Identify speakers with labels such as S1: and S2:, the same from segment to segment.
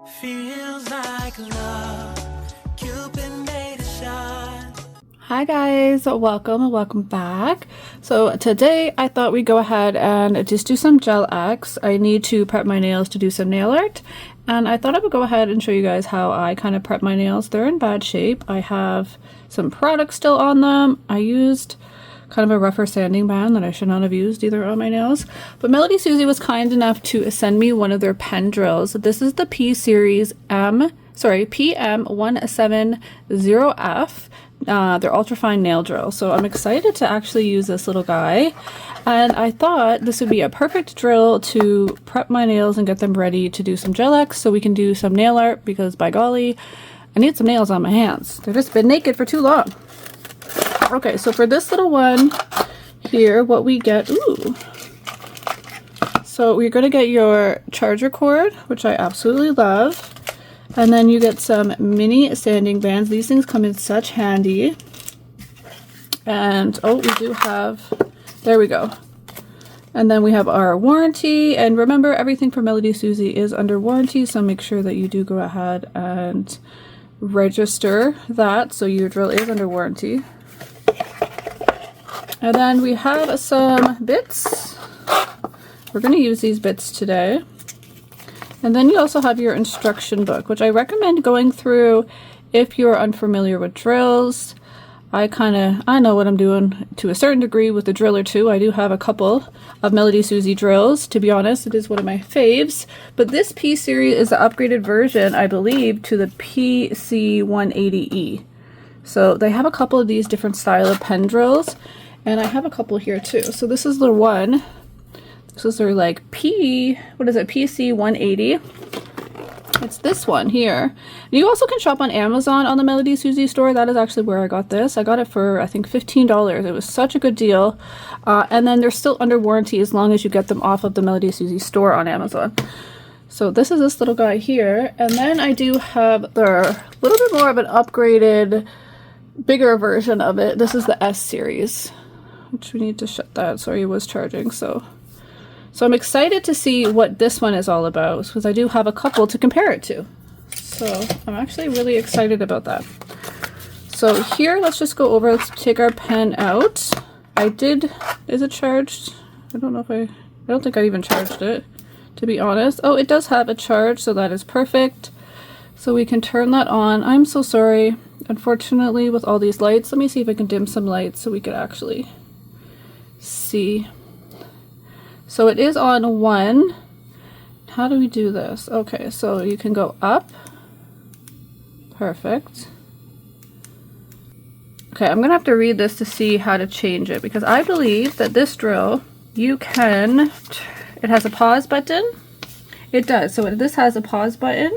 S1: Feels like love, Cupid made a shot.
S2: Hi guys, welcome back. So today I thought we'd go ahead and just do some gel X. I need to prep my nails to do some nail art, and I thought I would go ahead and show you guys how I kind of prep my nails. They're in bad shape. I have some product still on them. I used kind of a rougher sanding band that I should not have used either on my nails, but MelodySusie was kind enough to send me one of their pen drills. This is the PM170F. They're ultrafine nail drill, so I'm excited to actually use this little guy, and I thought this would be a perfect drill to prep my nails and get them ready to do some gel X so we can do some nail art, because by golly, I need some nails on my hands. They've just been naked for too long. Okay, so for this little one here, what we get, so you're gonna get your charger cord, which I absolutely love. And then you get some mini sanding bands. These things come in such handy. And we do have, there we go. And then we have our warranty. And remember, everything from MelodySusie is under warranty, so make sure that you do go ahead and register that so your drill is under warranty. And then we have some bits. We're going to use these bits today. And then you also have your instruction book, which I recommend going through if you're unfamiliar with drills. I know what I'm doing to a certain degree with the drill or two. I do have a couple of MelodySusie drills, to be honest. It is one of my faves. But this P series is the upgraded version, I believe, to the PC180E. So they have a couple of these different style of pen drills, and I have a couple here too. So this is the one. This is their like PC180. It's this one here. You also can shop on Amazon on the MelodySusie store. That is actually where I got this. I got it for, I think, $15. It was such a good deal. And then they're still under warranty as long as you get them off of the MelodySusie store on Amazon. So this is this little guy here. And then I do have the little bit more of an upgraded, bigger version of it. This is the S series, which we need to shut that. Sorry, it was charging. So I'm excited to see what this one is all about, because I do have a couple to compare it to. So I'm actually really excited about that. So here, let's just go over, let's take our pen out. Is it charged? I don't think I even charged it, to be honest. Oh, it does have a charge, so that is perfect. So we can turn that on. I'm so sorry. Unfortunately, with all these lights, let me see if I can dim some lights so we could actually see. So it is on 1. How do we do this? Okay, so you can go up. Perfect. Okay, I'm gonna have to read this to see how to change it, because I believe that this drill, it has a pause button. It does. So this has a pause button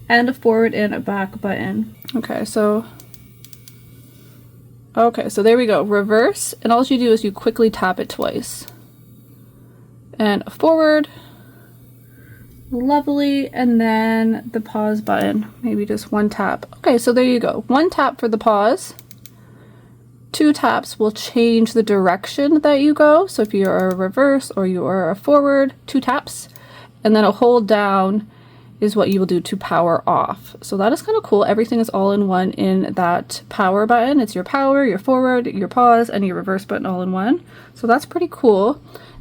S2: and a forward and a back button. Okay, so there we go. Reverse, and all you do is you quickly tap it twice. And forward, lovely, and then the pause button, maybe just one tap. Okay, so there you go. One tap for the pause. 2 taps will change the direction that you go. So if you are a reverse or you are a forward, 2 taps, and then a hold down is what you will do to power off. So that is kind of cool. Everything is all in one in that power button. It's your power, your forward, your pause, and your reverse button all in one. So that's pretty cool.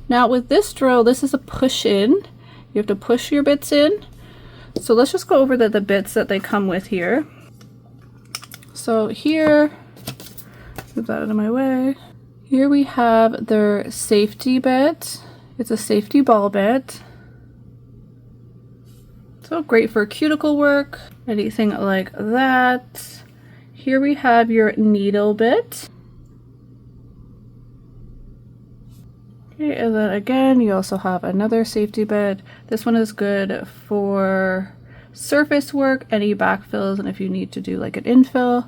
S2: Now with this drill, this is a push in. You have to push your bits in. So let's just go over the bits that they come with here. So here, move that out of my way. Here we have their safety bit. It's a safety ball bit. So great for cuticle work, anything like that. Here we have your needle bit. Okay, and then again, you also have another safety bit. This one is good for surface work, any backfills, and if you need to do like an infill,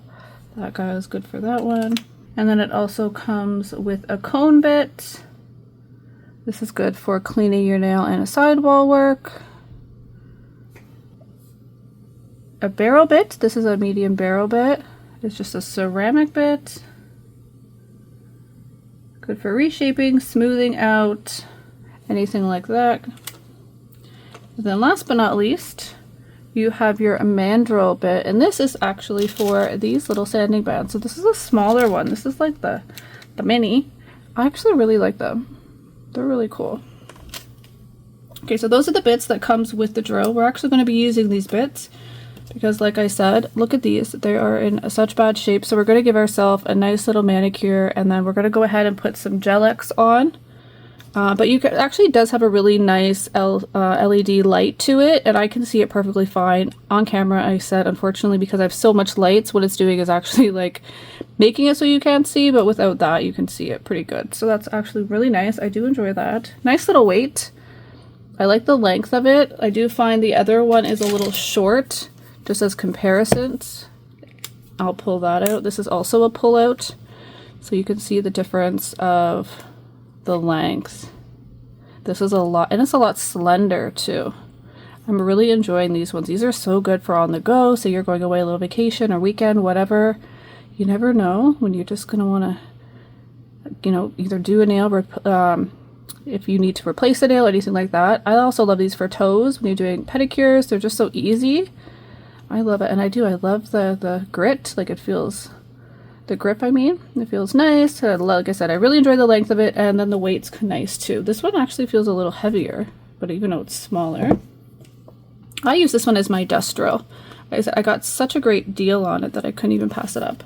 S2: that guy is good for that one. And then it also comes with a cone bit. This is good for cleaning your nail and a sidewall work. A barrel bit. This is a medium barrel bit. It's just a ceramic bit. Good for reshaping, smoothing out, anything like that. And then last but not least, you have your mandrel bit, and this is actually for these little sanding bands. So this is a smaller one. This is like the mini. I actually really like them. They're really cool. Okay, so those are the bits that comes with the drill. We're actually going to be using these bits because, like I said, look at these. They are in such bad shape. So we're going to give ourselves a nice little manicure, and then we're going to go ahead and put some Gel-X on. But you can actually does have a really nice LED light to it, and I can see it perfectly fine. On camera, I said, unfortunately, because I have so much lights, what it's doing is actually like making it so you can't see, but without that, you can see it pretty good. So that's actually really nice. I do enjoy that. Nice little weight. I like the length of it. I do find the other one is a little short, just as comparisons. I'll pull that out. This is also a pull out, so you can see the difference of the length. This is a lot, and it's a lot slender too. I'm really enjoying these ones. These are so good for on the go. Say you're going away a little vacation or weekend, whatever. You never know when you're just gonna want to, you know, either do a nail, if you need to replace a nail, anything like that. I also love these for toes when you're doing pedicures. They're just so easy. I love it, and I love the grit. Like it feels. The grip, I mean, it feels nice. Like I said, I really enjoy the length of it, and then the weight's nice too. This one actually feels a little heavier, but even though it's smaller. I use this one as my dust drill. Like I said, I got such a great deal on it that I couldn't even pass it up.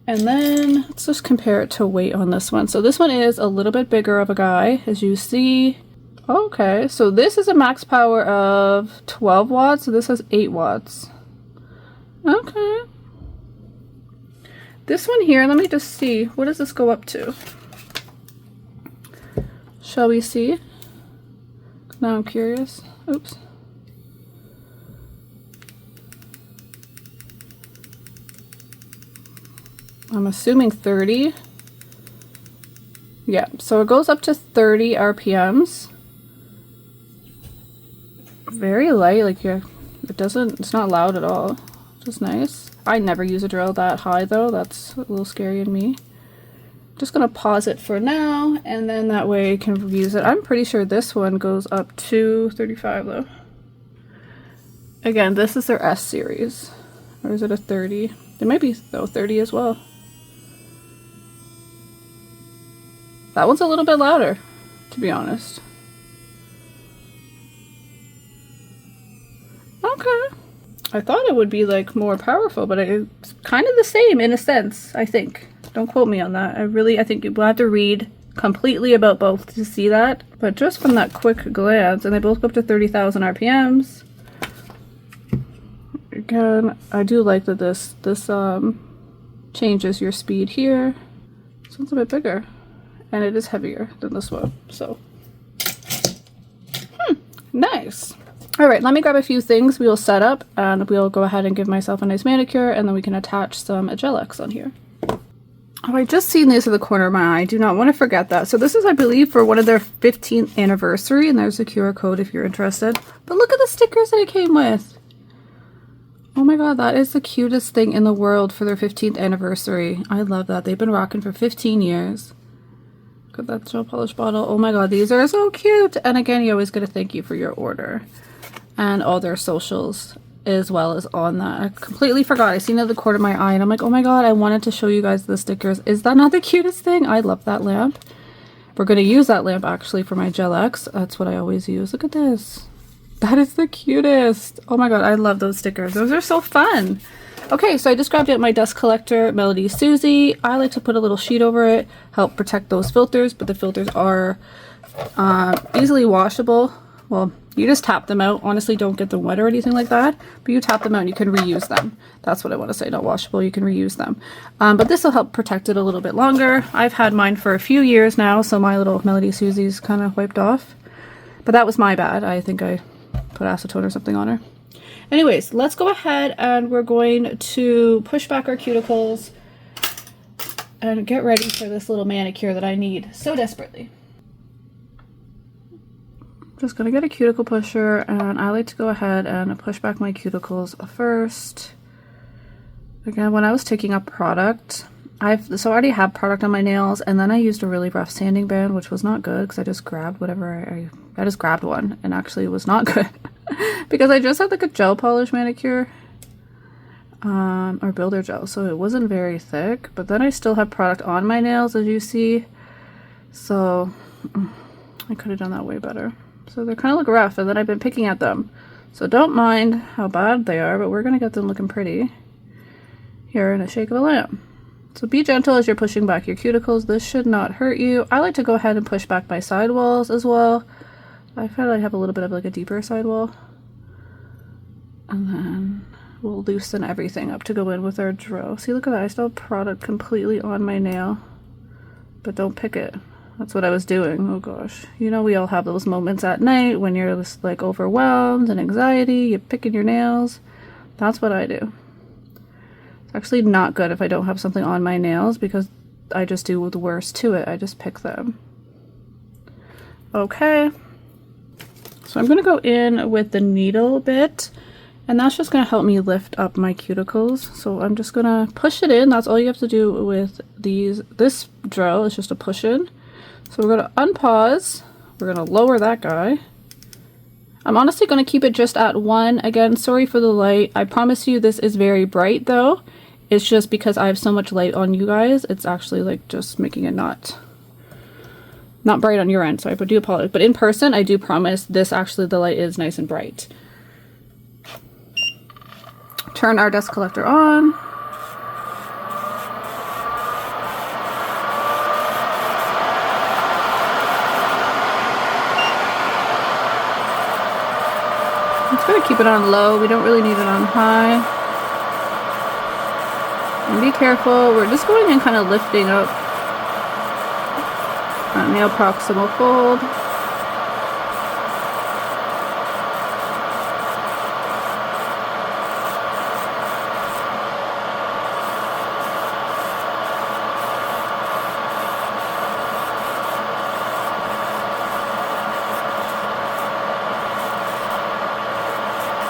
S2: And then let's just compare it to weight on this one. So this one is a little bit bigger of a guy, as you see. Okay, so this is a max power of 12 watts, so this has 8 watts. Okay. This one here, let me just see. What does this go up to? Shall we see? Now I'm curious. Oops. I'm assuming 30. Yeah, so it goes up to 30 RPMs. Very light, like it's not loud at all. Just nice. I never use a drill that high though. That's a little scary in me. Just gonna pause it for now, and then that way I can use it. I'm pretty sure this one goes up to 35 though. Again, this is their S series. Or is it a 30? It might be though 30 as well. That one's a little bit louder, to be honest. Okay. I thought it would be like more powerful, but it's kind of the same in a sense, I think. Don't quote me on that. I think you'll have to read completely about both to see that. But just from that quick glance, and they both go up to 30,000 RPMs. Again, I do like that this changes your speed here. This one's a bit bigger, and it is heavier than this one, so. Nice. All right, let me grab a few things we'll set up, and we'll go ahead and give myself a nice manicure, and then we can attach some Gel-X on here. Oh, I just seen these in the corner of my eye. I do not want to forget that. So this is, I believe, for one of their 15th anniversary, and there's a QR code if you're interested. But look at the stickers that it came with. Oh my god, that is the cutest thing in the world for their 15th anniversary. I love that. They've been rocking for 15 years. Look at that gel polish bottle. Oh my god, these are so cute. And again, you always get a thank you for your order. And all their socials as well as on that. I completely forgot. I seen it at the corner of my eye, and I'm like, oh my god, I wanted to show you guys the stickers. Is that not the cutest thing? I love that lamp. We're going to use that lamp actually for my Gel-X. That's what I always use. Look at this. That is the cutest. Oh my god, I love those stickers. Those are so fun. Okay, so I just grabbed out my dust collector, MelodySusie. I like to put a little sheet over it, help protect those filters, but the filters are easily washable. Well, you just tap them out. Honestly, don't get them wet or anything like that, but you tap them out and you can reuse them. That's what I want to say, not washable, you can reuse them. But this will help protect it a little bit longer. I've had mine for a few years now, so my little MelodySusie's kind of wiped off. But that was my bad. I think I put acetone or something on her. Anyways, let's go ahead and we're going to push back our cuticles and get ready for this little manicure that I need so desperately. Just gonna get a cuticle pusher, and I like to go ahead and push back my cuticles first. Again, when I was taking up product, I already have product on my nails, and then I used a really rough sanding band, which was not good because I just grabbed whatever I just grabbed one, and actually it was not good because I just had like a gel polish manicure or builder gel, so it wasn't very thick. But then I still have product on my nails, as you see, so I could have done that way better. So they're kind of look rough, and then I've been picking at them, so don't mind how bad they are, but we're gonna get them looking pretty here in a shake of a lamp. So be gentle as you're pushing back your cuticles. This should not hurt you. I like to go ahead and push back my sidewalls as well. I feel like I have a little bit of like a deeper sidewall. And then we'll loosen everything up to go in with our drill. See, look at that. I still have product completely on my nail, but don't pick it. That's what I was doing. Oh gosh. You know, we all have those moments at night when you're just like overwhelmed and anxiety, you're picking your nails. That's what I do. It's actually not good if I don't have something on my nails because I just do the worst to it. I just pick them. Okay. So I'm going to go in with the needle bit, and that's just going to help me lift up my cuticles. So I'm just going to push it in. That's all you have to do with this drill is just a push in. So we're going to unpause. We're going to lower that guy. I'm honestly going to keep it just at 1. Again, sorry for the light. I promise you this is very bright though. It's just because I have so much light on you guys. It's actually like just making it not bright on your end. So I do apologize. But in person, I do promise this actually the light is nice and bright. Turn our dust collector on. I'm just going to keep it on low. We don't really need it on high. And be careful. We're just going in kind of lifting up that nail proximal fold.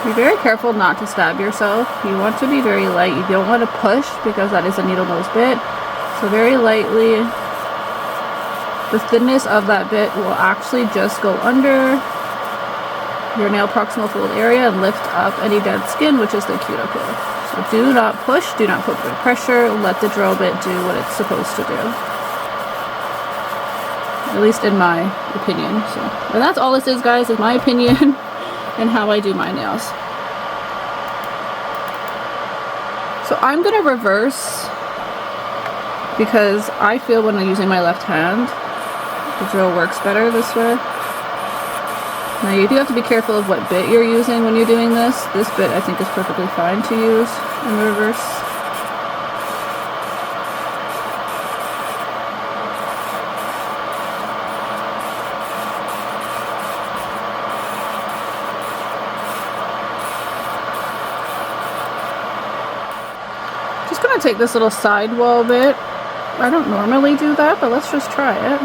S2: Be very careful not to stab yourself. You want to be very light. You don't want to push because that is a needle nose bit. So very lightly. The thinness of that bit will actually just go under your nail proximal fold area and lift up any dead skin, which is the cuticle. So do not push, do not put good pressure. Let the drill bit do what it's supposed to do. At least in my opinion. So, and that's all this is, guys, is my opinion. And how I do my nails. So I'm gonna reverse because I feel when I'm using my left hand, the drill works better this way. Now you do have to be careful of what bit you're using when you're doing this. This bit I think is perfectly fine to use in reverse. Take this little sidewall bit. I don't normally do that, but let's just try it.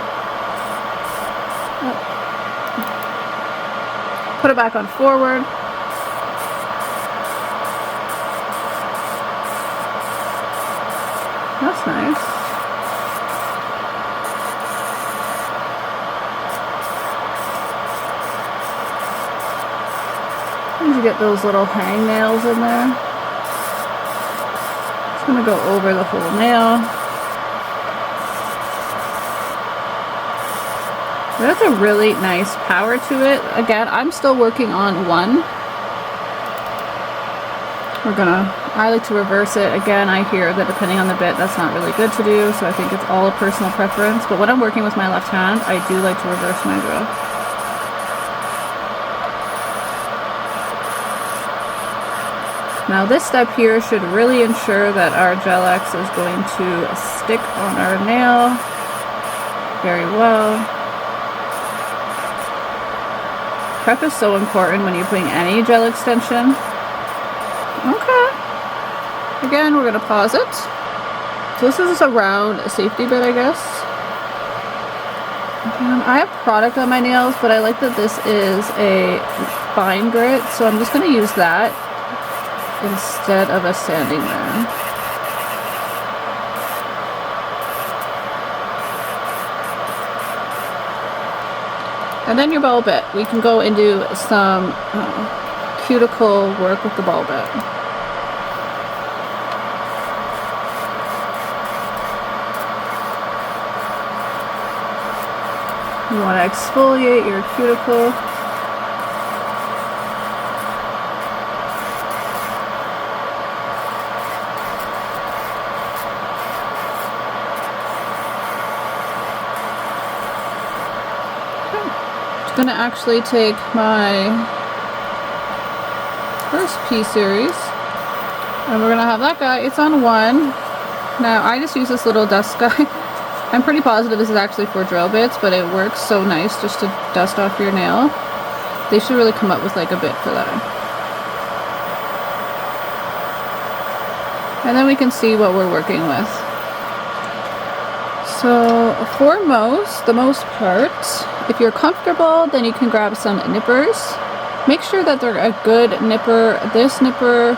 S2: Put it back on forward. That's nice. And you get those little hangnails in there. I'm going to go over the whole nail. That's a really nice power to it. Again, I'm still working on 1. I like to reverse it. Again, I hear that depending on the bit, that's not really good to do, so I think it's all a personal preference. But when I'm working with my left hand, I do like to reverse my drill. Now this step here should really ensure that our gel X is going to stick on our nail very well. Prep is so important when you're putting any gel extension. Okay. Again, we're going to pause it. So this is a round safety bit, I guess. I have product on my nails, but I like that this is a fine grit, so I'm just going to use that instead of a sanding iron. And then your ball bit. We can go and do some cuticle work with the ball bit. You want to exfoliate your cuticle. I'm going to actually take my first P series and we're going to have that guy. It's on 1. Now I just use this little dust guy. I'm pretty positive this is actually for drill bits, but it works so nice just to dust off your nail. They should really come up with like a bit for that. And then we can see what we're working with. So for the most part, if you're comfortable, then you can grab some nippers. Make sure that they're a good nipper. This nipper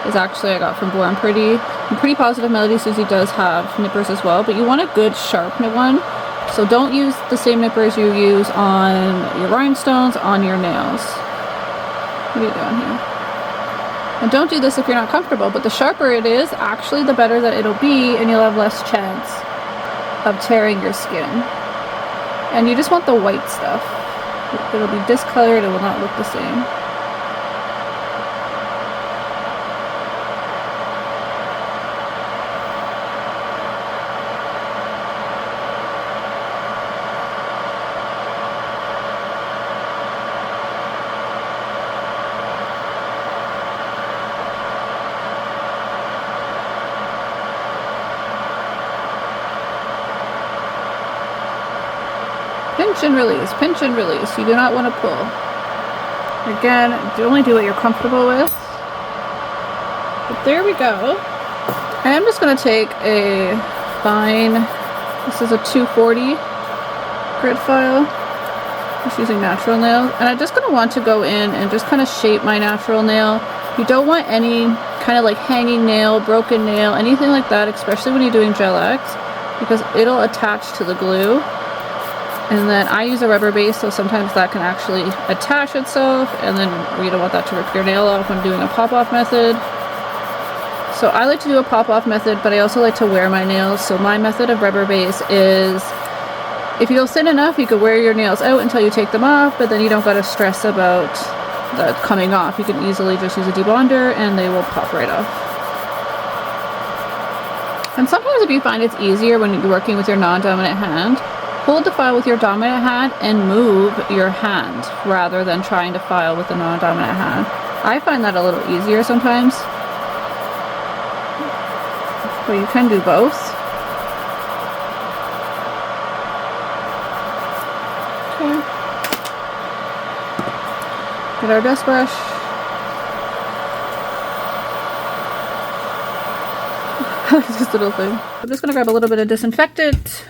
S2: is actually I got from Blue and Pretty. I'm pretty positive MelodySusie does have nippers as well, but you want a good sharp one. So don't use the same nippers you use on your rhinestones on your nails. What are you doing here? And don't do this if you're not comfortable, but the sharper it is, actually the better that it'll be, and you'll have less chance of tearing your skin. And you just want the white stuff. It'll be discolored, it will not look the same. Pinch and release, pinch and release. You do not want to pull. Again, only do what you're comfortable with. But there we go. And I'm just going to take a fine, this is a 240 grit file. Just using natural nails. And I'm just going to want to go in and just kind of shape my natural nail. You don't want any kind of like hanging nail, broken nail, anything like that, especially when you're doing Gel X, because it'll attach to the glue. And then I use a rubber base, so sometimes that can actually attach itself, and then you don't want that to rip your nail off when doing a pop-off method. So I like to do a pop-off method, but I also like to wear my nails. So my method of rubber base is, if you go thin enough, you could wear your nails out until you take them off, but then you don't got to stress about that coming off. You can easily just use a debonder and they will pop right off. And sometimes if you find it's easier when you're working with your non-dominant hand, hold the file with your dominant hand and move your hand rather than trying to file with the non-dominant hand. I find that a little easier sometimes. But you can do both. Okay. Get our dust brush. This little thing. I'm just going to grab a little bit of disinfectant,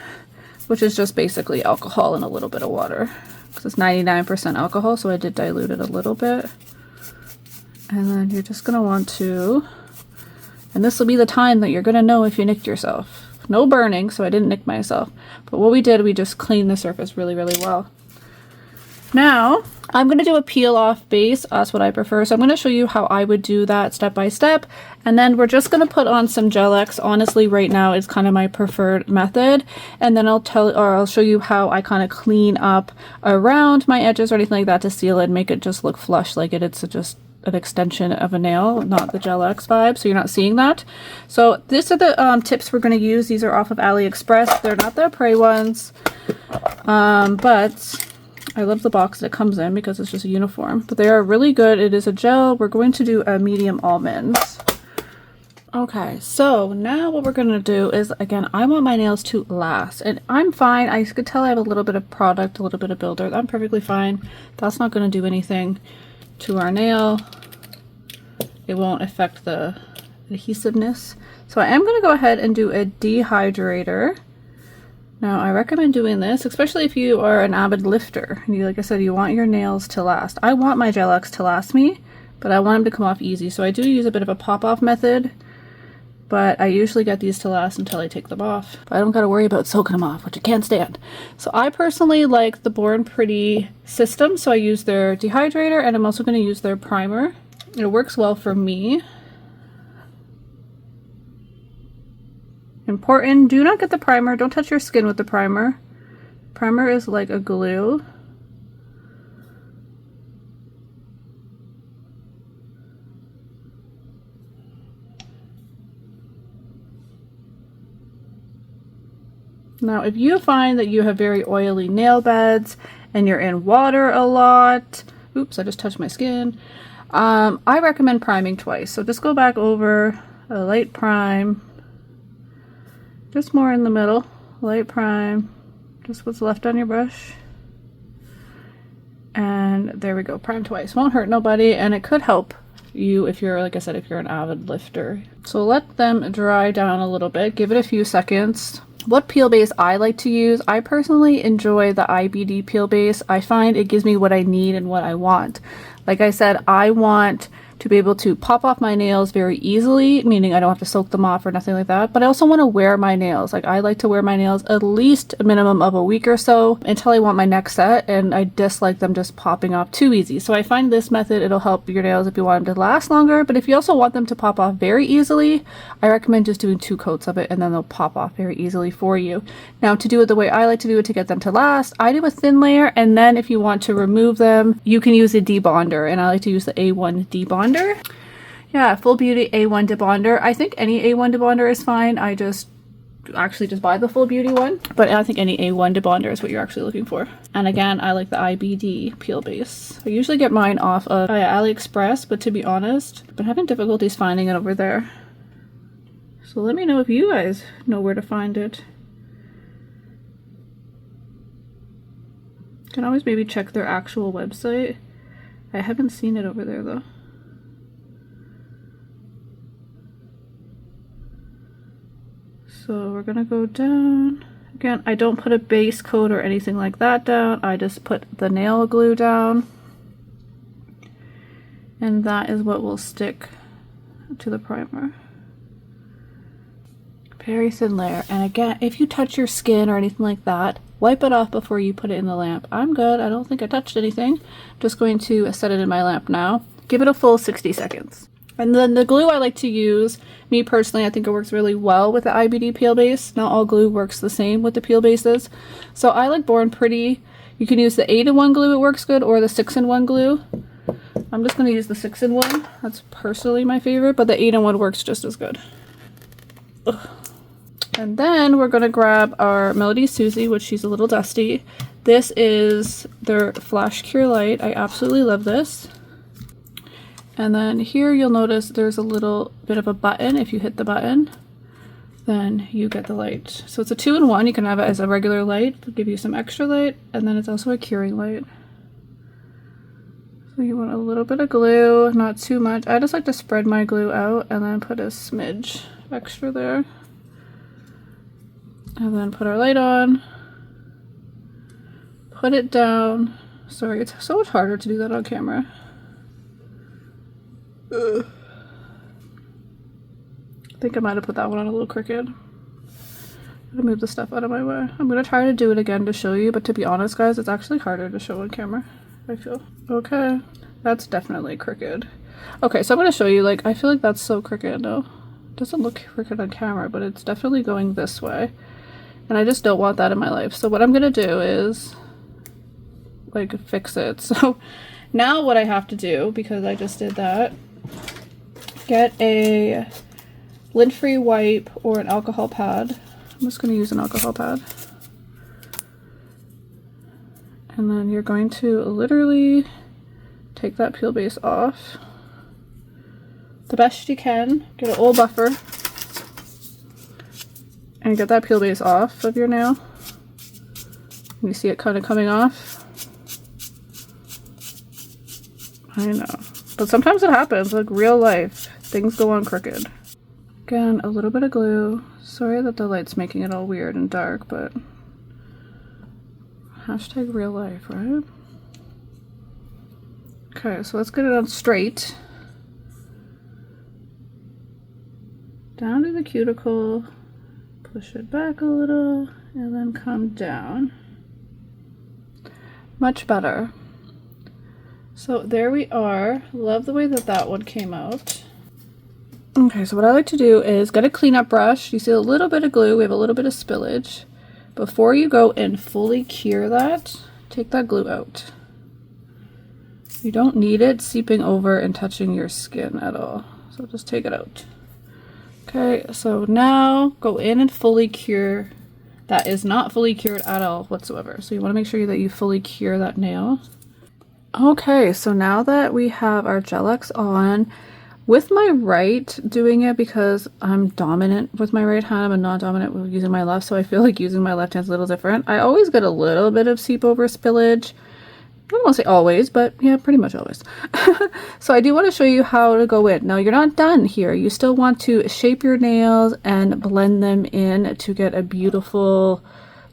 S2: which is just basically alcohol and a little bit of water, because it's 99% alcohol, so I did dilute it a little bit. And then you're just going to want to, and this will be the time that you're going to know if you nicked yourself. No burning, so I didn't nick myself. But what we did, we just cleaned the surface really, really well. Now, I'm going to do a peel off base. That's what I prefer. So I'm going to show you how I would do that step by step. And then we're just going to put on some Gel X. Honestly, right now it's kind of my preferred method. And then I'll show you how I kind of clean up around my edges or anything like that to seal it and make it just look flush like it's just an extension of a nail, not the Gel X vibe, so you're not seeing that. So these are the tips we're going to use. These are off of AliExpress. They're not the Prey ones, but I love the box that it comes in because it's just a uniform. But they are really good. It is a gel. We're going to do a medium almonds. Okay, so now what we're going to do is, again, I want my nails to last. And I'm fine. I could tell I have a little bit of product, a little bit of builder. I'm perfectly fine. That's not going to do anything to our nail. It won't affect the adhesiveness. So I am going to go ahead and do a dehydrator. Now I recommend doing this, especially if you are an avid lifter and you, like I said, you want your nails to last. I want my Gel X to last me, but I want them to come off easy. So I do use a bit of a pop-off method, but I usually get these to last until I take them off. But I don't gotta worry about soaking them off, which I can't stand. So I personally like the Born Pretty system, so I use their dehydrator, and I'm also gonna use their primer. It works well for me. Important, do not get the primer. Don't touch your skin with the primer. Primer is like a glue. Now, if you find that you have very oily nail beds and you're in water a lot, oops, I just touched my skin. I recommend priming twice. So just go back over a light prime, just more in the middle, light prime, just what's left on your brush. And there we go, prime twice. Won't hurt nobody, and it could help you if you're, like I said, if you're an avid lifter. So let them dry down a little bit, give it a few seconds. What peel base I like to use, I personally enjoy the IBD peel base. I find it gives me what I need and what I want. Like I said, I want to be able to pop off my nails very easily, meaning I don't have to soak them off or nothing like that, but I also want to wear my nails. Like, I like to wear my nails at least a minimum of a week or so until I want my next set, and I dislike them just popping off too easy. So I find this method, it'll help your nails if you want them to last longer, but if you also want them to pop off very easily, I recommend just doing 2 coats of it, and then they'll pop off very easily for you. Now, to do it the way I like to do it to get them to last, I do a thin layer, and then if you want to remove them, you can use a debonder, and I like to use the A1 debonder. Yeah, Full Beauty A1 debonder. I think any A1 debonder is fine. I just actually just buy the Full Beauty one, but I think any A1 debonder is what you're actually looking for. And again, I like the IBD peel base. I usually get mine off of AliExpress, but to be honest, I've been having difficulties finding it over there. So let me know if you guys know where to find it. You can always maybe check their actual website. I haven't seen it over there though. So we're gonna go down. Again, I don't put a base coat or anything like that down. I just put the nail glue down. And that is what will stick to the primer. Very thin layer. And again, if you touch your skin or anything like that, wipe it off before you put it in the lamp. I'm good. I don't think I touched anything. Just going to set it in my lamp now. Give it a full 60 seconds. And then the glue I like to use, me personally, I think it works really well with the IBD peel base. Not all glue works the same with the peel bases. So I like Born Pretty. You can use the 8-in-1 glue, it works good, or the 6-in-1 glue. I'm just going to use the 6-in-1. That's personally my favorite, but the 8-in-1 works just as good. Ugh. And then we're going to grab our MelodySusie, which she's a little dusty. This is their Flash Cure Light. I absolutely love this. And then here you'll notice there's a little bit of a button. If you hit the button, then you get the light. So it's a 2-in-1. You can have it as a regular light, it'll give you some extra light, and then it's also a curing light. So you want a little bit of glue, not too much. I just like to spread my glue out and then put a smidge extra there. And then put our light on, put it down. Sorry, it's so much harder to do that on camera. Ugh. I think I might have put that one on a little crooked. I'm gonna move the stuff out of my way. I'm gonna try to do it again to show you, but to be honest guys, it's actually harder to show on camera, I feel. Okay, that's definitely crooked. Okay, so I'm gonna show you, like, I feel like that's so crooked. No, it doesn't look crooked on camera, but it's definitely going this way. And I just don't want that in my life. So what I'm gonna do is, like, fix it. So now what I have to do, because I just did that, get a lint-free wipe or an alcohol pad. I'm just gonna use an alcohol pad. And then you're going to literally take that peel base off the best you can. Get an old buffer and get that peel base off of your nail. You see it kind of coming off? I know. But sometimes it happens, like real life. Things go on crooked. Again, a little bit of glue. Sorry that the light's making it all weird and dark, but hashtag real life, right? Okay, so let's get it on straight. down to the cuticle, push it back a little, and then come down. Much better. So there we are. Love the way that that one came out. Okay, so what I like to do is get a cleanup brush. You see a little bit of glue, we have a little bit of spillage. Before you go and fully cure that, take that glue out. You don't need it seeping over and touching your skin at all. So just take it out. Okay, so now go in and fully cure. That is not fully cured at all whatsoever. So you want to make sure that you fully cure that nail. Okay, so now that we have our Gel X on, with my right doing it, because I'm dominant with my right hand, I'm not dominant with using my left, so I feel like using my left hand's a little different. I always get a little bit of seep over spillage. I don't want to say always, but yeah, pretty much always. So I do want to show you how to go in. Now you're not done here. You still want to shape your nails and blend them in to get a beautiful,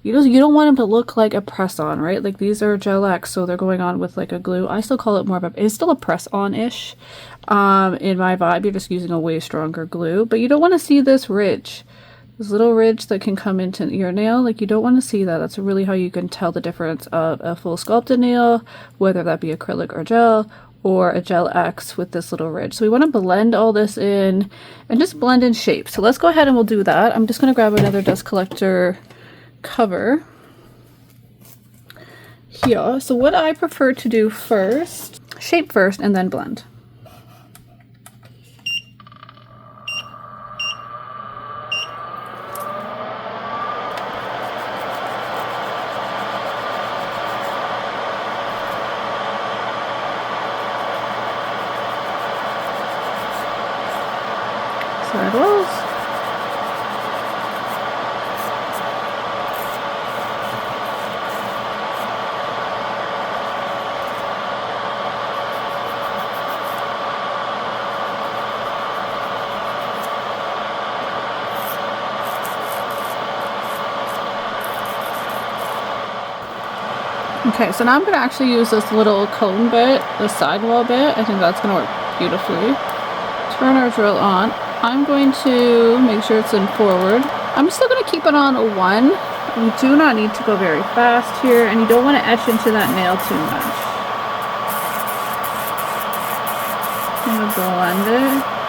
S2: you don't want them to look like a press-on, right? Like these are Gel X, so they're going on with like a glue. I still call it more of a, it's still a press-on-ish. In my vibe, you're just using a way stronger glue, but you don't want to see this ridge. This little ridge that can come into your nail, like you don't want to see that. That's really how you can tell the difference of a full sculpted nail, whether that be acrylic or gel, or a Gel X with this little ridge. So we want to blend all this in and just blend in shape. So let's go ahead and we'll do that. I'm just going to grab another dust collector cover here. So what I prefer to do first, shape first and then blend. Sidewalls. Okay, so now I'm going to actually use this little cone bit, the sidewall bit. I think that's going to work beautifully. Turn our drill on. I'm going to make sure it's in forward. I'm still going to keep it on a 1. You do not need to go very fast here, and you don't want to etch into that nail too much. I'm going to blend it.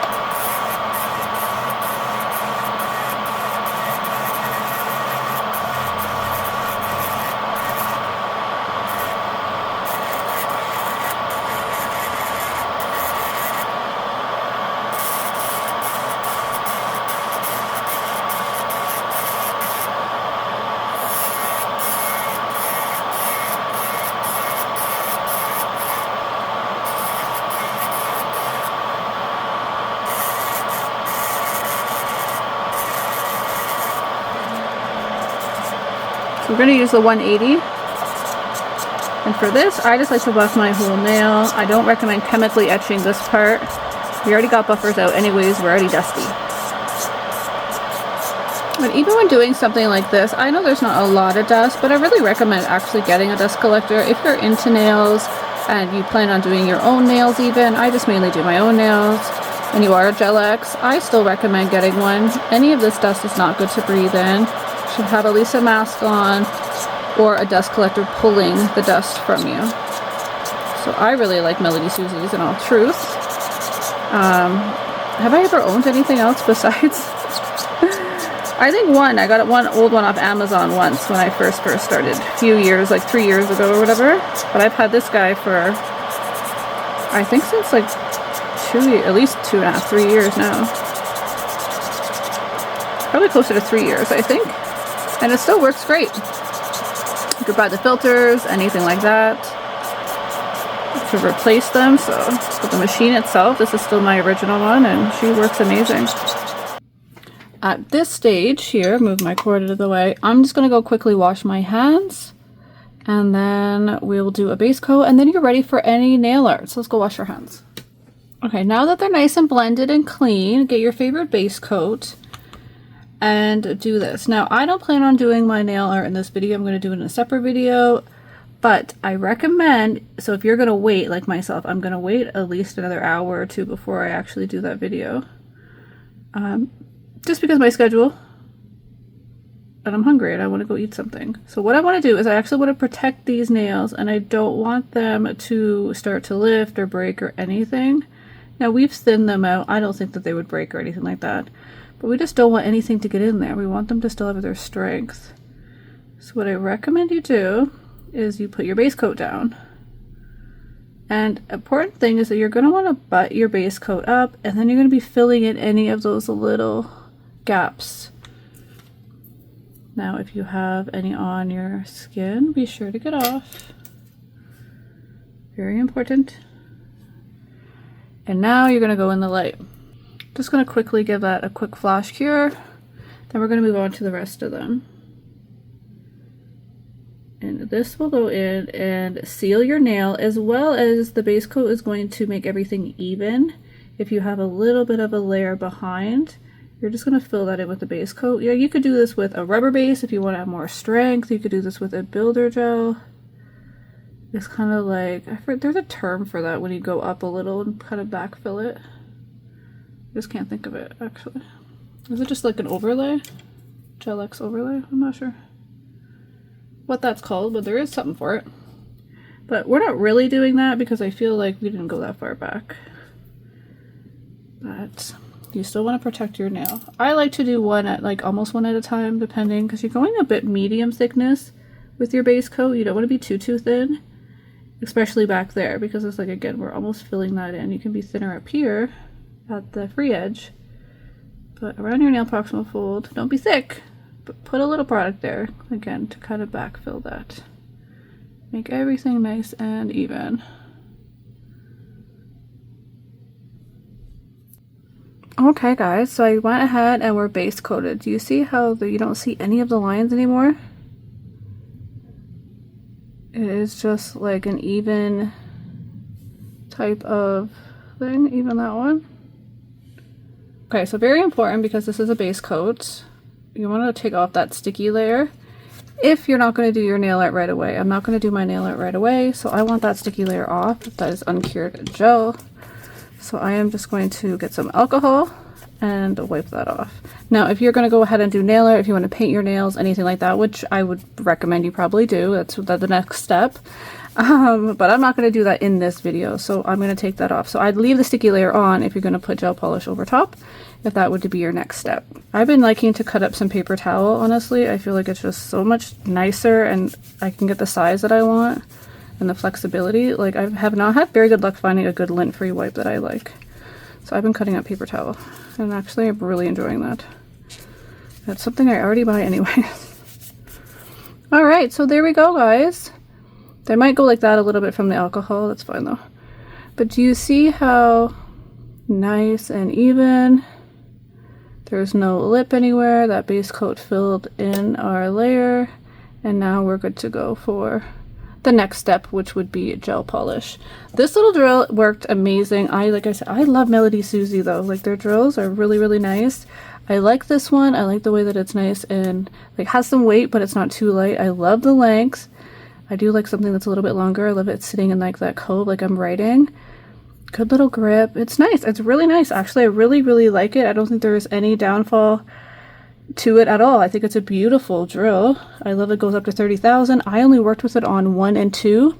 S2: We're going to use the 180, and for this I just like to buff my whole nail. I don't recommend chemically etching this part. We already got buffers out anyways, we're already dusty. But even when doing something like this, I know there's not a lot of dust, but I really recommend actually getting a dust collector if you're into nails and you plan on doing your own nails even. I just mainly do my own nails. And you are a Gel X, I still recommend getting one. Any of this dust is not good to breathe in. Should have at least a mask on or a dust collector pulling the dust from you. So I really like MelodySusie's in all truth. Have I ever owned anything else besides? I think I got one old one off Amazon once when I first started, a few years, like 3 years ago or whatever. But I've had this guy for, I think since like at least 2.5, 3 years now. Probably closer to 3 years, I think. And it still works great. You could buy the filters, anything like that, to replace them. So, but the machine itself, this is still my original one, and she works amazing. At this stage here, move my cord out of the way, I'm just going to go quickly wash my hands, and then we'll do a base coat, and then you're ready for any nail art. So let's go wash your hands. Okay, now that they're nice and blended and clean, get your favorite base coat and do this. Now, I don't plan on doing my nail art in this video. I'm going to do it in a separate video, but I recommend, so if you're going to wait like myself, I'm going to wait at least another hour or two before I actually do that video. just because of my schedule. And I'm hungry and I want to go eat something. So what I want to do is I actually want to protect these nails, and I don't want them to start to lift or break or anything. Now we've thinned them out. I don't think that they would break or anything like that. But we just don't want anything to get in there. We want them to still have their strength. So what I recommend you do is you put your base coat down. And important thing is that you're going to want to butt your base coat up, and then you're going to be filling in any of those little gaps. Now if you have any on your skin, be sure to get off. Very important. And now you're going to go in the light. Just going to quickly give that a quick flash cure. Then we're going to move on to the rest of them. And this will go in and seal your nail, as well as the base coat is going to make everything even. If you have a little bit of a layer behind, you're just going to fill that in with the base coat. Yeah, you could do this with a rubber base if you want to have more strength. You could do this with a builder gel. It's kind of like, there's a term for that when you go up a little and kind of backfill it. I just can't think of it, actually. Is it just like an overlay? Gel-X overlay? I'm not sure what that's called, but there is something for it. But we're not really doing that because I feel like we didn't go that far back. But you still want to protect your nail. I like to do one at like almost one at a time, depending, because you're going a bit medium thickness with your base coat. You don't want to be too thin, especially back there, because it's like, again, we're almost filling that in. You can be thinner up here at the free edge, but around your nail proximal fold, don't be thick, but put a little product there, again, to kind of backfill that. Make everything nice and even. Okay guys, so I went ahead and we're base coated. Do you see how you don't see any of the lines anymore? It is just like an even type of thing, even that one. Okay, so very important, because this is a base coat, you want to take off that sticky layer if you're not going to do your nail art right away. I'm not going to do my nail art right away, so I want that sticky layer off. That is uncured gel. So I am just going to get some alcohol and wipe that off. Now, if you're going to go ahead and do nail art, if you want to paint your nails, anything like that, which I would recommend you probably do, that's the next step. But I'm not going to do that in this video, so I'm going to take that off. So I'd leave the sticky layer on if you're going to put gel polish over top, if that would be your next step. I've been liking to cut up some paper towel, honestly. I feel like it's just so much nicer, and I can get the size that I want and the flexibility. Like, I have not had very good luck finding a good lint-free wipe that I like. So I've been cutting up paper towel, and actually I'm really enjoying that. That's something I already buy anyway. Alright, so there we go, guys. They might go like that a little bit from the alcohol, that's fine though. But do you see how nice and even? There's no lip anywhere. That base coat filled in our layer, and now we're good to go for the next step, which would be gel polish. This little drill worked amazing. Like I said, I love MelodySusie though. Like, their drills are really nice. I like this one. I like the way that it's nice and like has some weight, but it's not too light. I love the length. I do like something that's a little bit longer. I love it sitting in like that cove, like I'm writing. Good little grip. It's nice. It's really nice. Actually, I really like it. I don't think there's any downfall to it at all. I think it's a beautiful drill. I love it goes up to 30,000. I only worked with it on 1 and 2.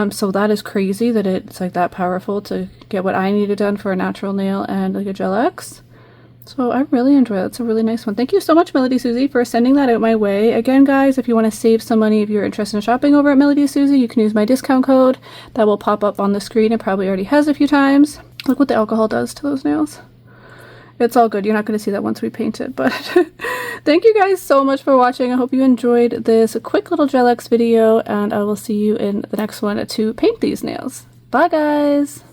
S2: So that is crazy that it's like that powerful to get what I needed done for a natural nail and like a Gel-X. So I really enjoy it. It's a really nice one. Thank you so much, MelodySusie, for sending that out my way. Again, guys, if you want to save some money, if you're interested in shopping over at MelodySusie, you can use my discount code. That will pop up on the screen. It probably already has a few times. Look what the alcohol does to those nails. It's all good. You're not going to see that once we paint it, but thank you guys so much for watching. I hope you enjoyed this quick little Gel-X video, and I will see you in the next one to paint these nails. Bye, guys!